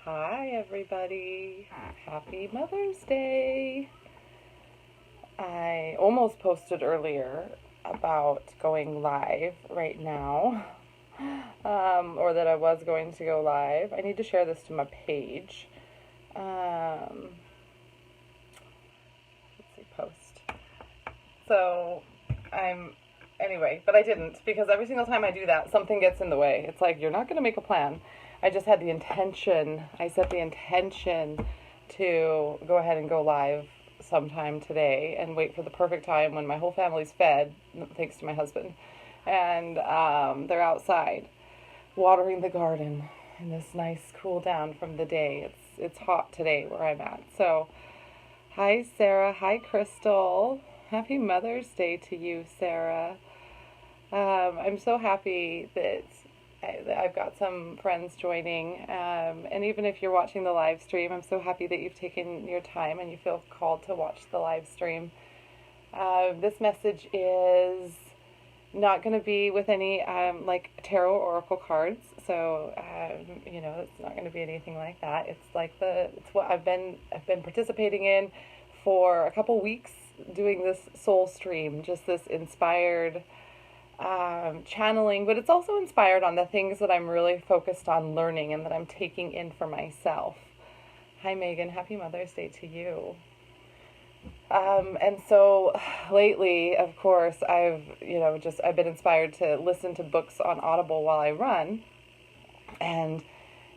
Hi, everybody. Happy Mother's Day. I almost posted earlier about going live right now, or that I was going to go live. I need to share this to my page. Let's see, post. So, anyway, but I didn't because every single time I do that, something gets in the way. It's like, you're not going to make a plan. I just had the intention, I set the intention to go ahead and go live sometime today and wait for the perfect time when my whole family's fed, thanks to my husband. And they're outside watering the garden in this nice cool down from the day. It's hot today where I'm at. So, hi Sarah, hi Crystal. Happy Mother's Day to you, Sarah. I'm so happy that I've got some friends joining, and even if you're watching the live stream, I'm so happy that you've taken your time and you feel called to watch the live stream. This message is not going to be with any like tarot or oracle cards, so it's not going to be anything like that. It's what I've been participating in for a couple weeks, doing this soul stream, just this inspired channeling, but it's also inspired on the things that I'm really focused on learning and that I'm taking in for myself. Hi Megan, happy Mother's Day to you. And so lately, of course, I've been inspired to listen to books on Audible while I run, and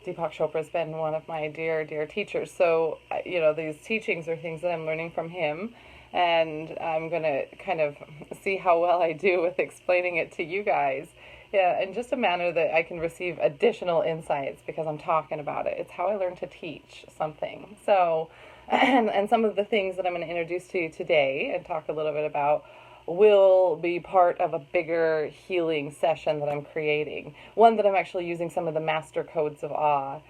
Deepak Chopra's been one of my dear, dear teachers. So, these teachings are things that I'm learning from him, and I'm going to kind of see how well I do with explaining it to you guys. Yeah, in just a manner that I can receive additional insights because I'm talking about it. It's how I learn to teach something. So, and some of the things that I'm going to introduce to you today and talk a little bit about will be part of a bigger healing session that I'm creating. One that I'm actually using some of the master codes of awe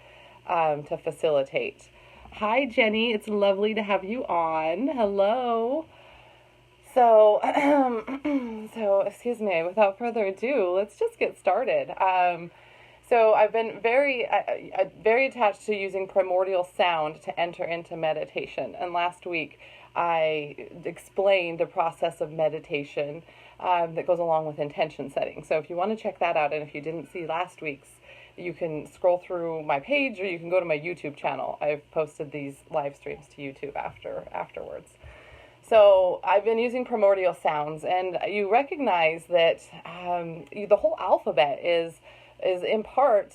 to facilitate. Hi, Jenny. It's lovely to have you on. Hello. So, excuse me. Without further ado, let's just get started. So I've been very attached to using primordial sound to enter into meditation. And last week, I explained the process of meditation that goes along with intention setting. So if you want to check that out, and if you didn't see last week's, you can scroll through my page, or you can go to my YouTube channel. I've posted these live streams to YouTube afterwards. So I've been using primordial sounds, and you recognize that the whole alphabet is in part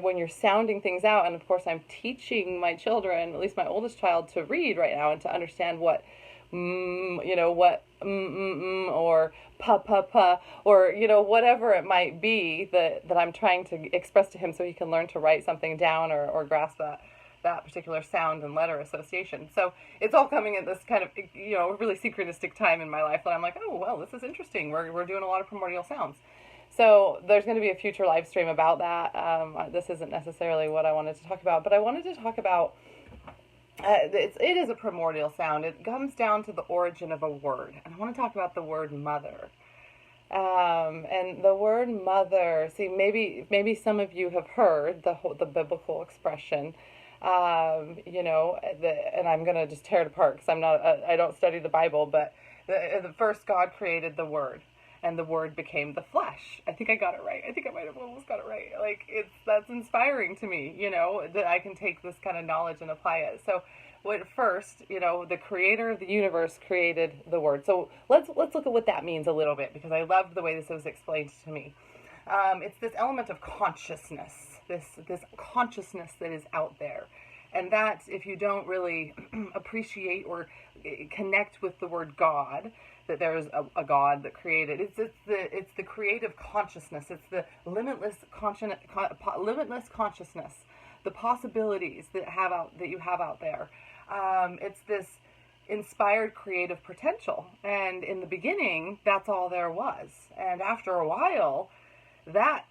when you're sounding things out. And of course, I'm teaching my children, at least my oldest child, to read right now and to understand what or pa pa pa, or whatever it might be that I'm trying to express to him so he can learn to write something down or grasp that particular sound and letter association. So it's all coming at this kind of really synchronistic time in my life that I'm like, oh well, this is interesting. We're doing a lot of primordial sounds. So there's going to be a future live stream about that. This isn't necessarily what I wanted to talk about, but I wanted to talk about it is a primordial sound. It comes down to the origin of a word. And I want to talk about the word mother. And the word mother, see, maybe some of you have heard the biblical expression, and I'm going to just tear it apart because I don't study the Bible, but the first God created the word, and the word became the flesh. I think I got it right. I think I might have almost got it right. That's inspiring to me, that I can take this kind of knowledge and apply it. So first, the creator of the universe created the word. So let's look at what that means a little bit, because I loved the way this was explained to me. It's this element of consciousness, this consciousness that is out there. And that, if you don't really appreciate or connect with the word God, that there is a God that created, it's the creative consciousness. It's the limitless consciousness, the possibilities that you have out there. It's this inspired creative potential, and in the beginning, that's all there was. And after a while, that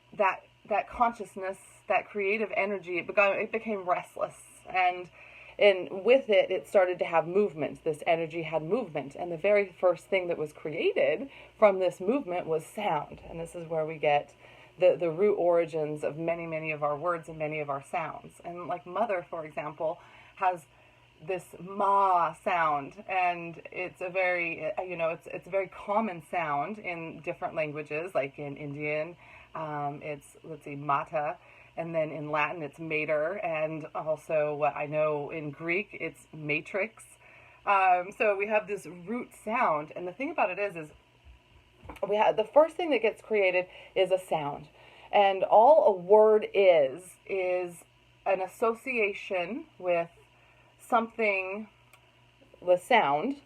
consciousness, that creative energy, it became restless, and with it started to have movement. This energy had movement, and the very first thing that was created from this movement was sound. And this is where we get the root origins of many of our words and many of our sounds. And like mother, for example, has this ma sound, and it's a very, it's a very common sound in different languages, like in Indian, it's, let's see, mata, and then in Latin it's mater, and also what I know in Greek it's matrix. So we have this root sound, and the thing about it is we have, the first thing that gets created is a sound, and all a word is an association with something, the sound,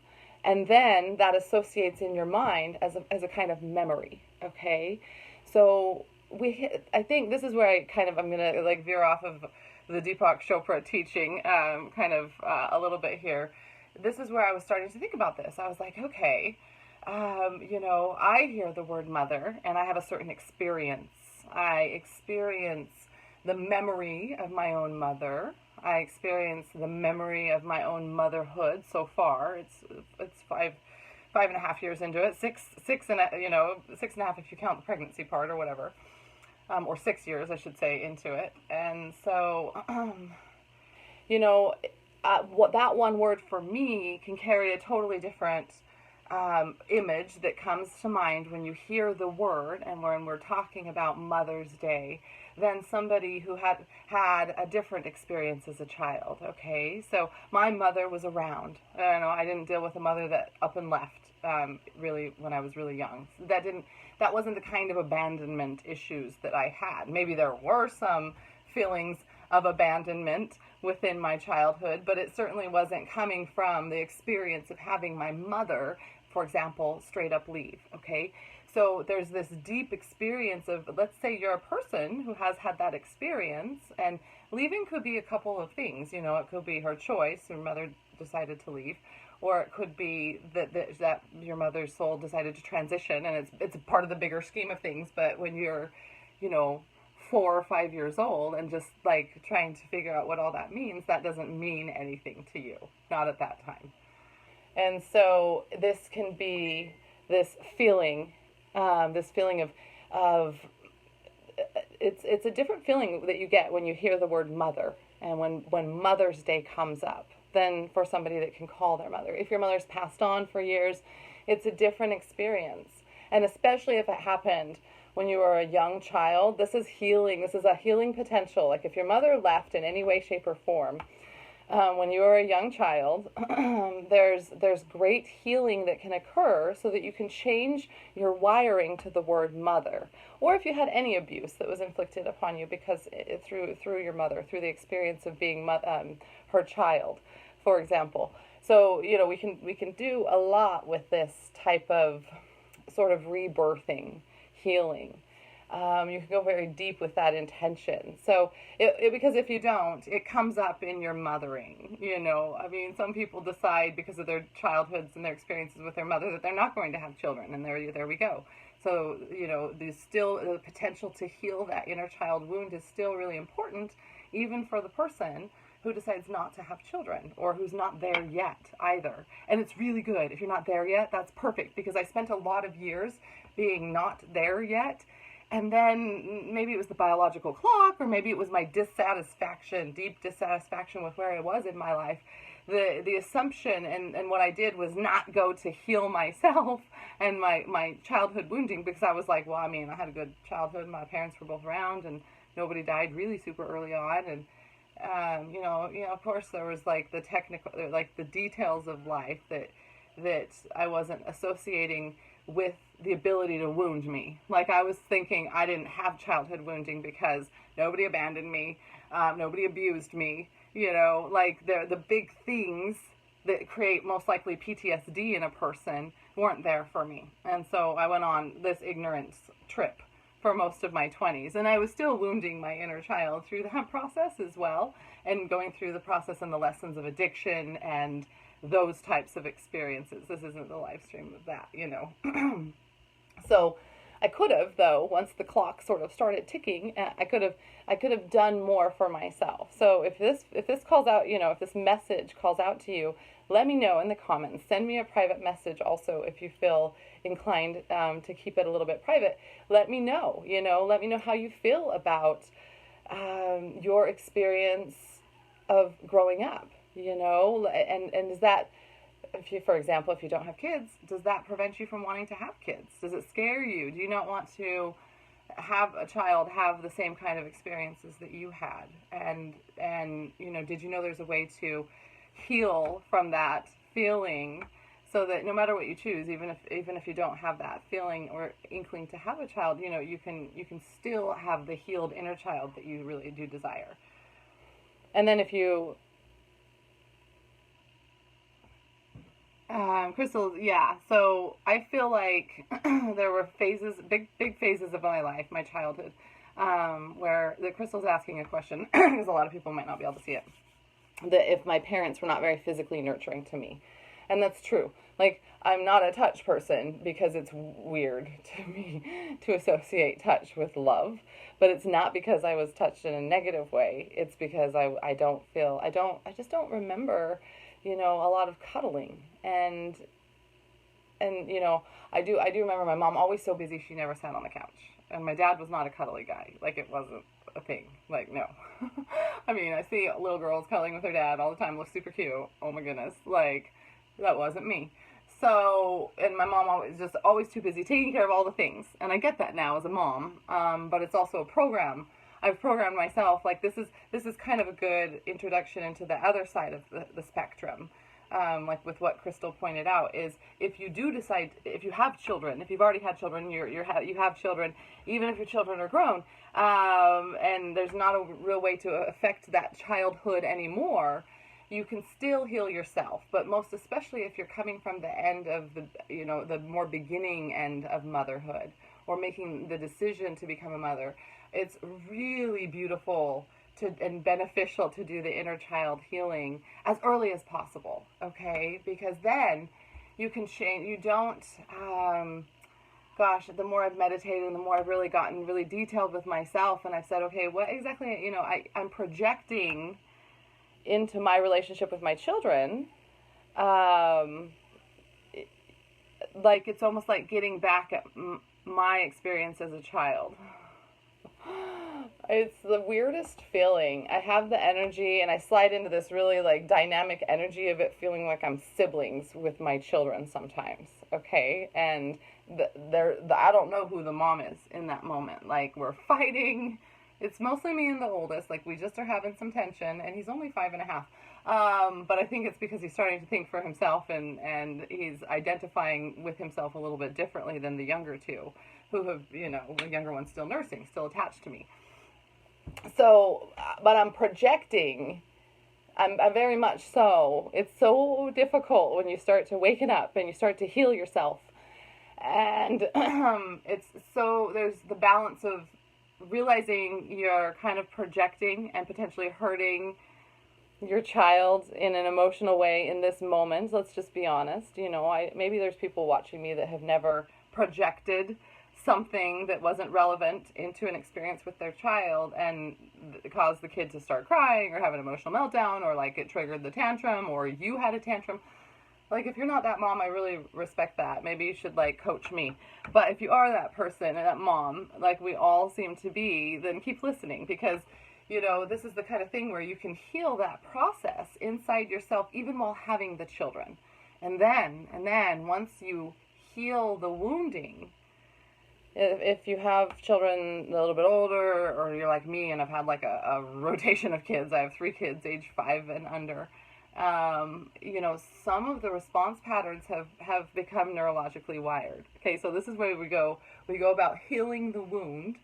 and then that associates in your mind as a kind of memory. Okay, so I think this is where I'm gonna like veer off of the Deepak Chopra teaching a little bit here. This is where I was starting to think about this. I was like, okay, I hear the word mother and I have a certain experience. I experience the memory of my own mother. I experience the memory of my own motherhood so far. It's 5.5 years into it, six and a half if you count the pregnancy part or whatever, or 6 years I should say into it. And so, what that one word for me can carry a totally different image that comes to mind when you hear the word, and when we're talking about Mother's Day, than somebody who had a different experience as a child. Okay, so my mother was around. I didn't deal with a mother that up and left really when I was really young. That wasn't the kind of abandonment issues that I had. Maybe there were some feelings of abandonment within my childhood, but it certainly wasn't coming from the experience of having my mother, for example, straight up leave. Okay, so there's this deep experience of, let's say you're a person who has had that experience, and leaving could be a couple of things. It could be her choice, her mother decided to leave, or it could be that your mother's soul decided to transition, and it's part of the bigger scheme of things. But when you're, 4 or 5 years old and just like trying to figure out what all that means, that doesn't mean anything to you, not at that time. And so this can be this feeling of it's a different feeling that you get when you hear the word mother, and when Mother's Day comes up, than for somebody that can call their mother. If your mother's passed on for years, it's a different experience. And especially if it happened when you were a young child, this is healing. This is a healing potential. Like if your mother left in any way, shape, or form, when you were a young child, there's great healing that can occur so that you can change your wiring to the word mother. Or if you had any abuse that was inflicted upon you because through your mother, through the experience of being her child, for example. So we can do a lot with this type of sort of rebirthing, healing. You can go very deep with that intention. So, because if you don't, it comes up in your mothering. Some people decide because of their childhoods and their experiences with their mother that they're not going to have children, and there we go. So, there's still the potential to heal that inner child wound is still really important, even for the person who decides not to have children or who's not there yet either. And it's really good. If you're not there yet, that's perfect, because I spent a lot of years being not there yet. And then maybe it was the biological clock, or maybe it was my deep dissatisfaction with where I was in my life. The assumption and what I did was not go to heal myself and my childhood wounding, because I was like, well, I had a good childhood. My parents were both around, and nobody died really super early on. And, of course there was like the technical, like the details of life that I wasn't associating with the ability to wound me. Like I was thinking I didn't have childhood wounding because nobody abandoned me, nobody abused me, like the big things that create most likely PTSD in a person weren't there for me. And so I went on this ignorance trip for most of my 20s, and I was still wounding my inner child through that process as well, and going through the process and the lessons of addiction and those types of experiences. This isn't the live stream of that, So I could have, though, once the clock sort of started ticking, I could have done more for myself. So if this calls out, if this message calls out to you, let me know in the comments. Send me a private message also if you feel inclined to keep it a little bit private. Let me know, let me know how you feel about your experience of growing up, and is that, for example, if you don't have kids, does that prevent you from wanting to have kids? Does it scare you? Do you not want to have a child have the same kind of experiences that you had? And did you know there's a way to heal from that feeling, so that no matter what you choose, even if you don't have that feeling or inkling to have a child, you can still have the healed inner child that you really do desire. And then if you Crystal, yeah. So I feel like there were phases, big phases of my life, my childhood, where the Crystal's asking a question, because a lot of people might not be able to see it, that if my parents were not very physically nurturing to me. And that's true. Like, I'm not a touch person because it's weird to me to associate touch with love. But it's not because I was touched in a negative way. It's because I just don't remember, a lot of cuddling. And I do remember my mom always so busy she never sat on the couch. And my dad was not a cuddly guy. Like, it wasn't a thing. Like, no. I mean, I see little girls cuddling with their dad all the time, looks super cute. Oh my goodness. Like, that wasn't me. So, and my mom always too busy taking care of all the things. And I get that now as a mom. But it's also a program. I've programmed myself, like, this is kind of a good introduction into the other side of the spectrum. Like with what Crystal pointed out, is if you do decide, if you have children, if you've already had children, you have children, even if your children are grown, and there's not a real way to affect that childhood anymore, you can still heal yourself. But most especially if you're coming from the end of the more beginning end of motherhood, or making the decision to become a mother, it's really beautiful and beneficial to do the inner child healing as early as possible, okay? Because then you can change. You don't, the more I've meditated and the more I've really gotten really detailed with myself, and I've said, okay, what exactly, I'm projecting into my relationship with my children, like, it's almost like getting back at my experience as a child. It's the weirdest feeling. I have the energy, and I slide into this really, like, dynamic energy of it feeling like I'm siblings with my children sometimes, okay? And I don't know who the mom is in that moment. Like, we're fighting. It's mostly me and the oldest. Like, we just are having some tension, and he's only 5.5. But I think it's because he's starting to think for himself, and he's identifying with himself a little bit differently than the younger two, who have, the younger one's still nursing, still attached to me. So, but I'm projecting. I'm very much so. It's so difficult when you start to waken up and you start to heal yourself. And there's the balance of realizing you're kind of projecting and potentially hurting your child in an emotional way in this moment. Let's just be honest. Maybe there's people watching me that have never projected something that wasn't relevant into an experience with their child and caused the kid to start crying or have an emotional meltdown, or like it triggered the tantrum, or you had a tantrum. Like, if you're not that mom, I really respect that. Maybe you should, like, coach me. But if you are that person, that mom, like we all seem to be, then keep listening, because this is the kind of thing where you can heal that process inside yourself even while having the children. And then once you heal the wounding, if you have children a little bit older, or you're like me and I've had like a rotation of kids, I have 3 kids age 5 and under, some of the response patterns have become neurologically wired. Okay, so this is where we go about healing the wound,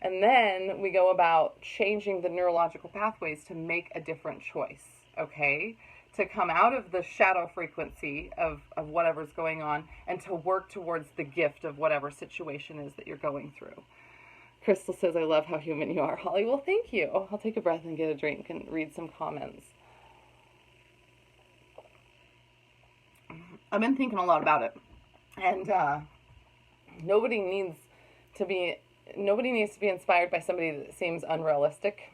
and then we go about changing the neurological pathways to make a different choice, okay? To come out of the shadow frequency of whatever's going on, and to work towards the gift of whatever situation is that you're going through. Crystal says, I love how human you are, Holly. Well, thank you. I'll take a breath and get a drink and read some comments. I've been thinking a lot about it. And nobody needs nobody needs to be inspired by somebody that seems unrealistic.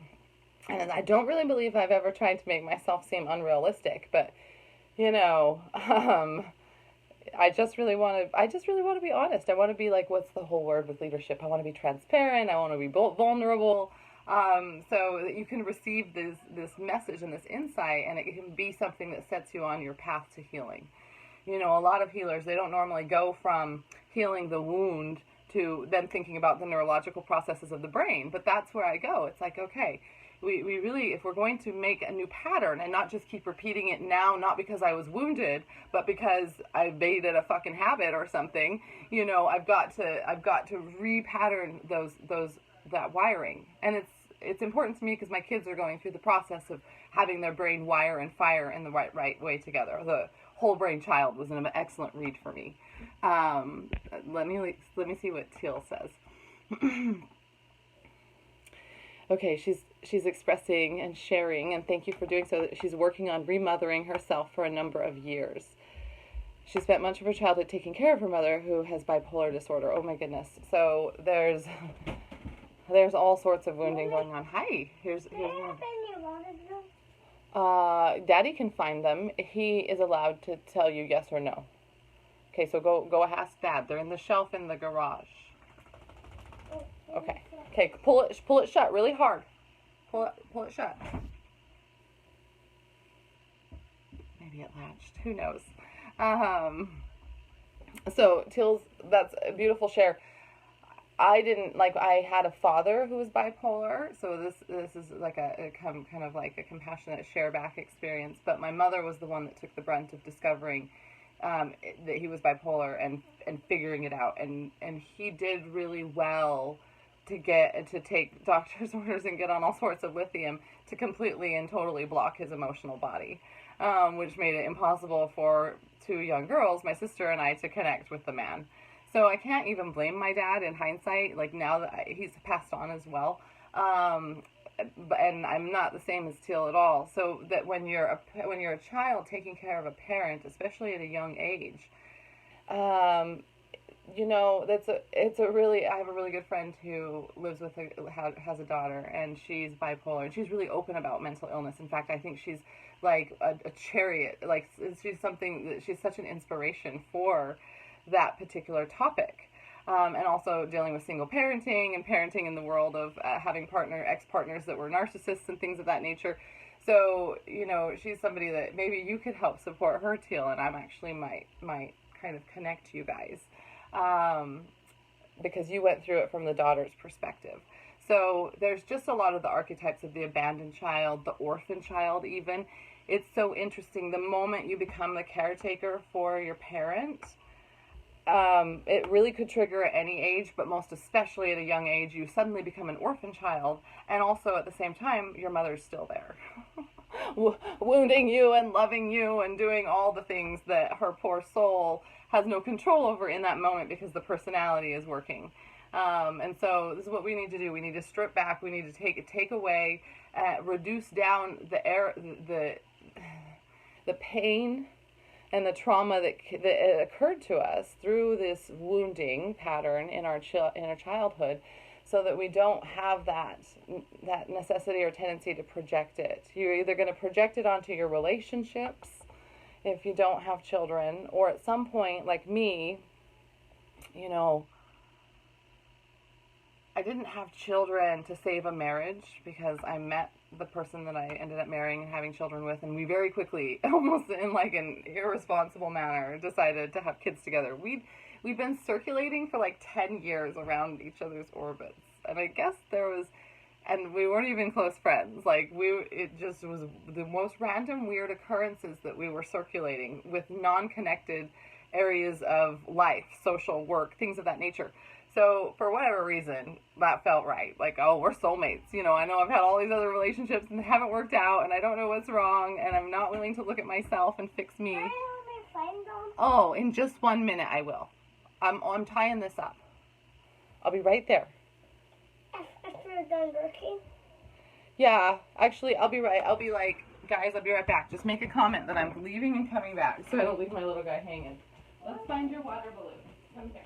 And I don't really believe I've ever tried to make myself seem unrealistic, but I just really want to be honest. I want to be like, what's the whole word with leadership? I want to be transparent. I want to be vulnerable, so that you can receive this message and this insight, and it can be something that sets you on your path to healing. A lot of healers, they don't normally go from healing the wound to then thinking about the neurological processes of the brain, but that's where I go. It's like, okay, we really, if we're going to make a new pattern and not just keep repeating it now, not because I was wounded, but because I made it a fucking habit or something, I've got to repattern that wiring. And it's important to me because my kids are going through the process of having their brain wire and fire in the right way together. The Whole Brain Child was an excellent read for me. Let me see what Teal says. Okay, she's expressing and sharing, and thank you for doing so, that she's working on remothering herself for a number of years. She spent much of her childhood taking care of her mother, who has bipolar disorder. Oh my goodness. So there's all sorts of wounding going on. Hi, here's one. Daddy can find them. He is allowed to tell you yes or no. Okay, so go ask Dad. They're in the shelf in the garage. Okay. Okay, pull it shut really hard. Pull it shut. Maybe it latched. Who knows? So Teal's, that's a beautiful share. I had a father who was bipolar, so this is like a kind of like a compassionate share back experience. But my mother was the one that took the brunt of discovering that he was bipolar and figuring it out, and he did really well to take doctor's orders and get on all sorts of lithium to completely and totally block his emotional body, which made it impossible for two young girls, my sister and I, to connect with the man. So I can't even blame my dad in hindsight, like now that he's passed on as well. And I'm not the same as Teal at all. So that when you're a child taking care of a parent, especially at a young age, I have a really good friend who lives with has a daughter, and she's bipolar, and she's really open about mental illness. In fact, I think she's like a chariot, like she's such an inspiration for that particular topic. And also dealing with single parenting and parenting in the world of having ex-partners that were narcissists and things of that nature. So, she's somebody that maybe you could help support her, Teal, and I'm actually might kind of connect you guys. Because you went through it from the daughter's perspective. So there's just a lot of the archetypes of the abandoned child, the orphan child even. It's so interesting. The moment you become the caretaker for your parent, it really could trigger at any age, but most especially at a young age, you suddenly become an orphan child, and also at the same time, your mother's still there. Wounding you and loving you and doing all the things that her poor soul has no control over in that moment because the personality is working. And so this is what we need to do. We need to strip back. We need to take away, reduce down the pain and the trauma that occurred to us through this wounding pattern in our childhood, so that we don't have that necessity or tendency to project it. You're either going to project it onto your relationships if you don't have children, or at some point, like me, I didn't have children to save a marriage, because I met the person that I ended up marrying and having children with, and we very quickly, almost in like an irresponsible manner, decided to have kids together. We'd been circulating for like 10 years around each other's orbits, and I guess and we weren't even close friends. Like, it just was the most random weird occurrences that we were circulating with non-connected areas of life, social, work, things of that nature. So for whatever reason, that felt right. Like, oh, we're soulmates. I know I've had all these other relationships and they haven't worked out, and I don't know what's wrong, and I'm not willing to look at myself and fix me. Can I hold my phone on? Oh, in just 1 minute I will. I'm tying this up. I'll be right there. After you're done working? Yeah, actually, I'll be like, guys, I'll be right back. Just make a comment that I'm leaving and coming back, so I don't leave my little guy hanging. Let's find your water balloon. Come here.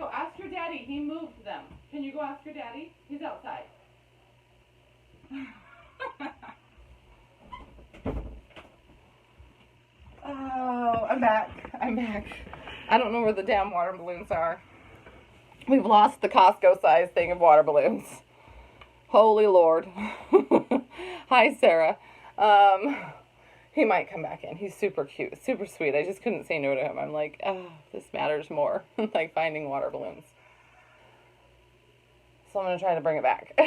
go ask your daddy. He moved them. Can you go ask your daddy? He's outside. Oh, I'm back. I'm back. I don't know where the damn water balloons are. We've lost the Costco size thing of water balloons. Holy Lord. Hi, Sarah. He might come back in. He's super cute, super sweet. I just couldn't say no to him. I'm like, oh, this matters more. Like finding water balloons. So I'm going to try to bring it back.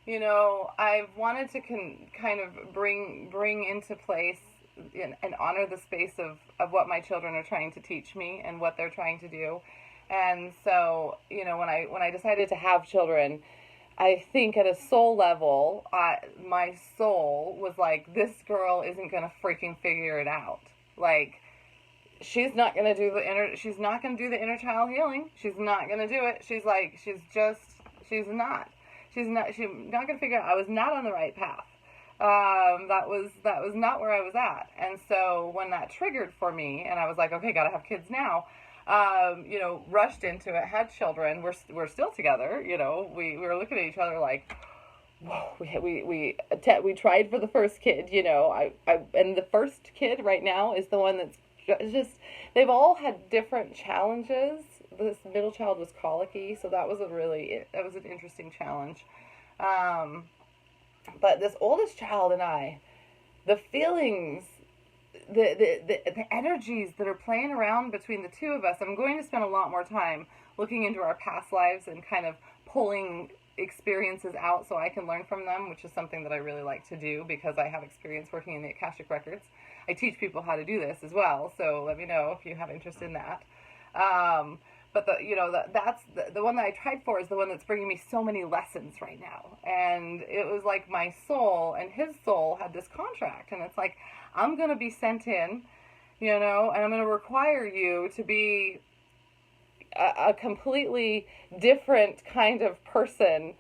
You know, I've wanted to kind of bring into place and honor the space of what my children are trying to teach me and what they're trying to do. And so, you know, when I decided to have children, I think at a soul level, my soul was like, this girl isn't going to freaking figure it out. Like, she's not going to do she's not going to do the inner child healing. She's not going to do it. She's not going to figure it out. I was not on the right path. That was not where I was at. And so when that triggered for me and I was like, okay, got to have kids now, you know, rushed into it, had children. We're still together. You know, we were looking at each other like, whoa, we tried for the first kid, you know, and the first kid right now is the one that's just, they've all had different challenges. This middle child was colicky, so that was an interesting challenge. But this oldest child and I, the feelings, the energies that are playing around between the two of us, I'm going to spend a lot more time looking into our past lives and kind of pulling experiences out so I can learn from them, which is something that I really like to do because I have experience working in the Akashic Records. I teach people how to do this as well, so let me know if you have interest in that. But that's the one that I tried for is the one that's bringing me so many lessons right now. And it was like my soul and his soul had this contract. And it's like, I'm going to be sent in, you know, and I'm going to require you to be a completely different kind of person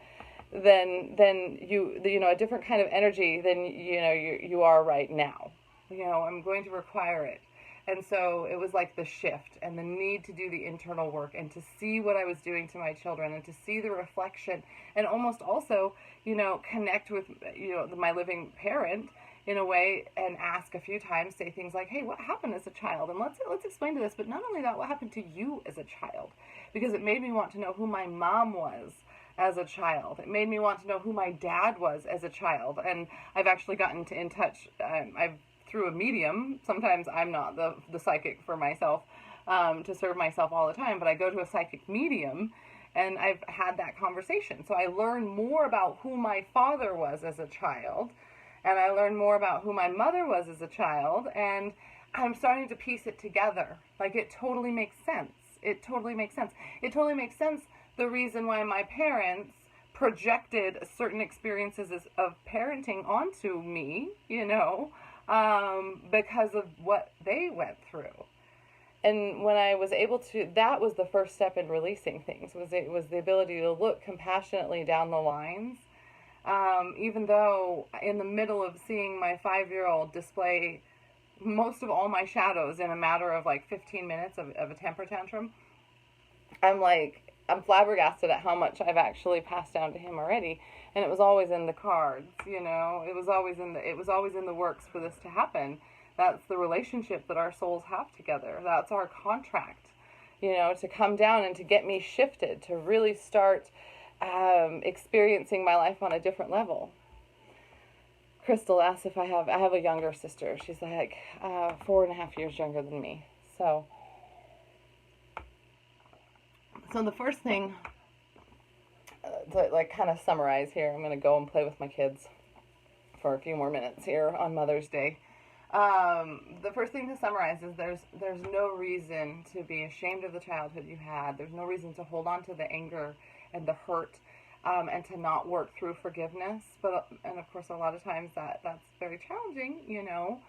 than you know, a different kind of energy than, you know, you are right now. You know, I'm going to require it. And so it was like the shift and the need to do the internal work and to see what I was doing to my children and to see the reflection and almost also, you know, connect with, you know, my living parent in a way and ask a few times, say things like, hey, what happened as a child? And let's explain to this. But not only that, what happened to you as a child? Because it made me want to know who my mom was as a child. It made me want to know who my dad was as a child. And I've actually gotten in touch. Through a medium, sometimes I'm not the psychic for myself, to serve myself all the time, but I go to a psychic medium and I've had that conversation. So I learned more about who my father was as a child, and I learned more about who my mother was as a child, and I'm starting to piece it together. Like, it totally makes sense. It totally makes sense. It totally makes sense the reason why my parents projected certain experiences of parenting onto me, you know, because of what they went through. And when I was able to, that was the first step in releasing things, was the ability to look compassionately down the lines. Even though in the middle of seeing my 5-year-old display most of all my shadows in a matter of like 15 minutes of a temper tantrum, I'm flabbergasted at how much I've actually passed down to him already. And it was always in the cards, you know, it was always in the works for this to happen. That's the relationship that our souls have together. That's our contract, you know, to come down and to get me shifted, to really start experiencing my life on a different level. Crystal asks if I have a younger sister. She's like 4.5 years younger than me. So the first thing, to like kind of summarize here, I'm going to go and play with my kids for a few more minutes here on Mother's Day. The first thing to summarize is there's no reason to be ashamed of the childhood you had. There's no reason to hold on to the anger and the hurt, and to not work through forgiveness. And of course, a lot of times that's very challenging, you know,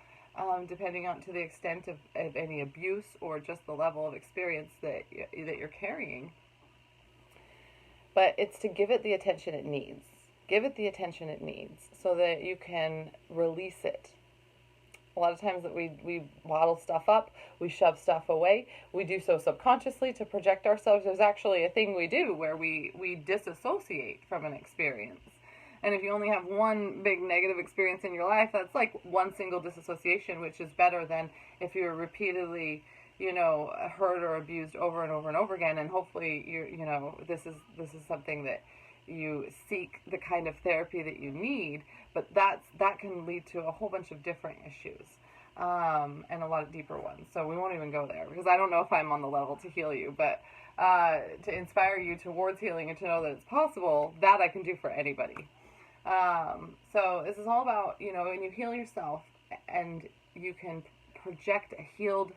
depending on to the extent of any abuse or just the level of experience that you're carrying. But it's to give it the attention it needs. Give it the attention it needs so that you can release it. A lot of times that we bottle stuff up, we shove stuff away. We do so subconsciously to project ourselves. There's actually a thing we do where we disassociate from an experience. And if you only have one big negative experience in your life, that's like one single disassociation, which is better than if you're repeatedly, hurt or abused over and over and over again. And hopefully this is something that you seek the kind of therapy that you need, but that can lead to a whole bunch of different issues, and a lot of deeper ones. So we won't even go there because I don't know if I'm on the level to heal you, but to inspire you towards healing and to know that it's possible, that I can do for anybody. So this is all about, when you heal yourself and you can project a healed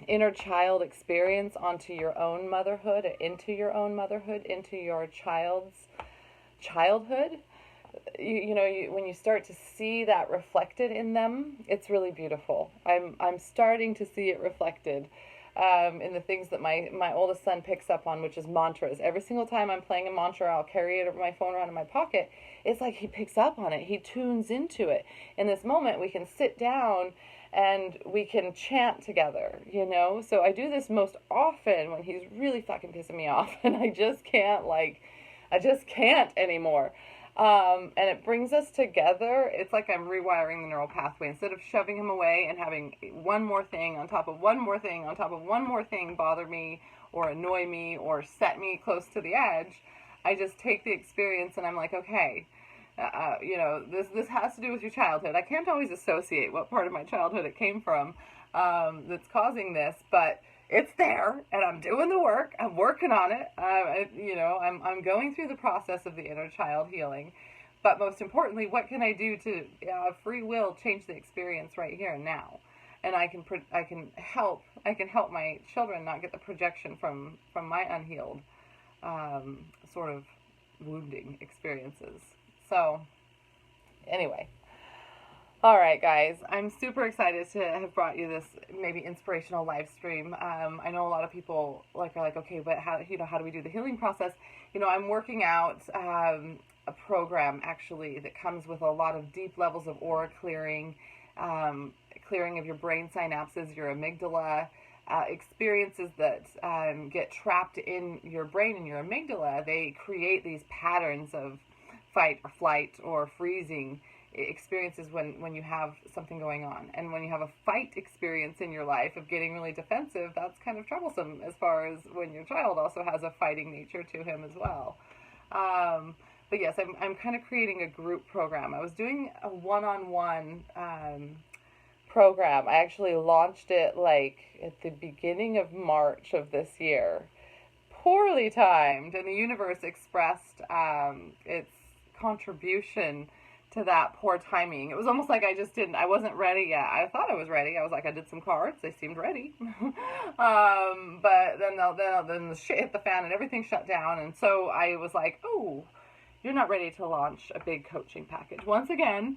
inner child experience onto your own motherhood, into your own motherhood, into your child's childhood. When you start to see that reflected in them, it's really beautiful. I'm starting to see it reflected in the things that my oldest son picks up on, which is mantras. Every single time I'm playing a mantra, I'll carry it over my phone around in my pocket. It's like he picks up on it. He tunes into it. In this moment, we can sit down and we can chant together, So I do this most often when he's really fucking pissing me off, and I just can't anymore. And it brings us together. It's like I'm rewiring the neural pathway. Instead of shoving him away and having one more thing on top of one more thing on top of one more thing bother me or annoy me or set me close to the edge, I just take the experience and I'm like, okay, this has to do with your childhood. I can't always associate what part of my childhood it came from that's causing this, but it's there, and I'm doing the work. I'm working on it. I'm going through the process of the inner child healing. But most importantly, what can I do to free will change the experience right here and now? And I can help my children not get the projection from my unhealed sort of wounding experiences. So, anyway. All right, guys. I'm super excited to have brought you this maybe inspirational live stream. I know a lot of people are like, okay, but how do we do the healing process? I'm working out a program actually that comes with a lot of deep levels of aura clearing, clearing of your brain synapses, your amygdala, experiences that get trapped in your brain and your amygdala. They create these patterns of fight or flight or freezing experiences when you have something going on. And when you have a fight experience in your life of getting really defensive, that's kind of troublesome as far as when your child also has a fighting nature to him as well. But yes, I'm kind of creating a group program. I was doing a one-on-one program. I actually launched it at the beginning of March of this year. Poorly timed, and the universe expressed its contribution to that poor timing. It was almost like I wasn't ready yet. I thought I was ready. I was like, I did some cards. They seemed ready. But then the shit hit the fan and everything shut down. And so I was like, oh, you're not ready to launch a big coaching package. Once again,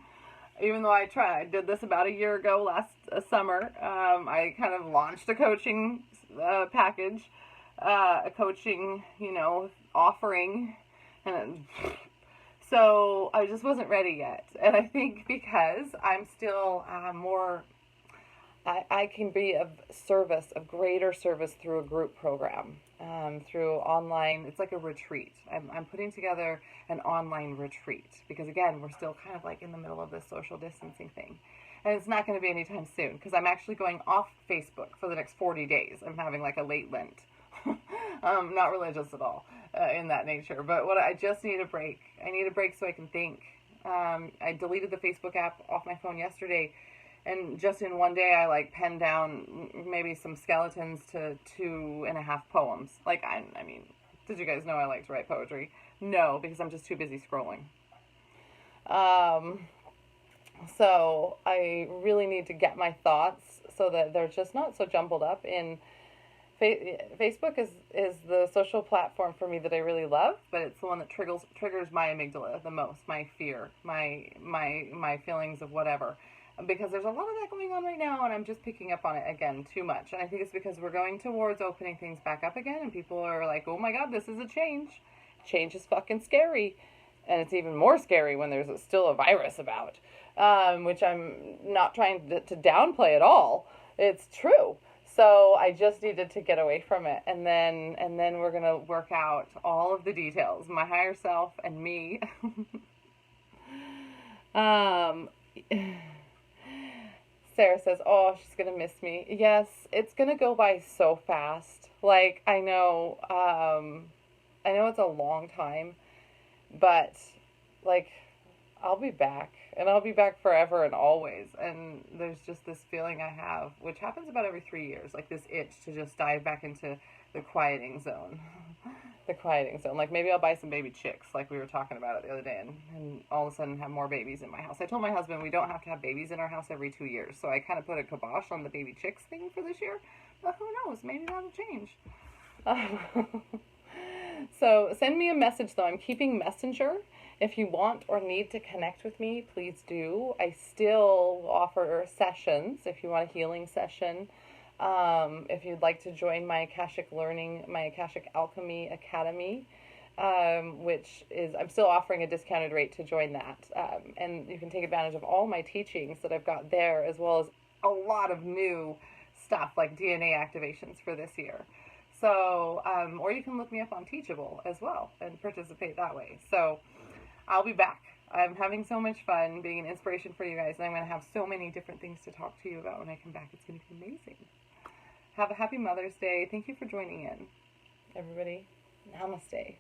even though I did this about a year ago last summer, I kind of launched a coaching package, a coaching, offering, and so I just wasn't ready yet. And I think because I'm still I can be of greater service through a group program, through online. It's like a retreat. I'm putting together an online retreat because, again, we're still kind of like in the middle of this social distancing thing. And it's not going to be anytime soon because I'm actually going off Facebook for the next 40 days. I'm having like a late Lent. Not religious at all in that nature. But I just need a break. I need a break so I can think. I deleted the Facebook app off my phone yesterday. And just in one day, I penned down maybe some skeletons to 2.5 poems. I mean, did you guys know I like to write poetry? No, because I'm just too busy scrolling. So I really need to get my thoughts so that they're just not so jumbled up in. Facebook is the social platform for me that I really love, but it's the one that triggers my amygdala the most, my fear, my feelings of whatever. Because there's a lot of that going on right now, and I'm just picking up on it again too much. And I think it's because we're going towards opening things back up again, and people are like, oh my God, this is a change. Change is fucking scary. And it's even more scary when there's still a virus about. which I'm not trying to downplay at all. It's true. So I just needed to get away from it, and then we're gonna work out all of the details, my higher self and me. um, Sarah says, "Oh, she's gonna miss me." Yes, it's gonna go by so fast. Like I know it's a long time, but like I'll be back, and I'll be back forever and always. And there's just this feeling I have, which happens about every 3 years, like this itch to just dive back into the quieting zone. The quieting zone. Like maybe I'll buy some baby chicks, like we were talking about it the other day, and all of a sudden have more babies in my house. I told my husband we don't have to have babies in our house every 2 years, so I kind of put a kibosh on the baby chicks thing for this year. But who knows? Maybe that'll change. So send me a message though. I'm keeping Messenger. If you want or need to connect with me, please do. I still offer sessions if you want a healing session. If you'd like to join my Akashic Learning, my Akashic Alchemy Academy, which is, I'm still offering a discounted rate to join that. And you can take advantage of all my teachings that I've got there, as well as a lot of new stuff like DNA activations for this year. So, or you can look me up on Teachable as well and participate that way. So I'll be back. I'm having so much fun being an inspiration for you guys, and I'm going to have so many different things to talk to you about when I come back. It's going to be amazing. Have a happy Mother's Day. Thank you for joining in. Everybody, namaste.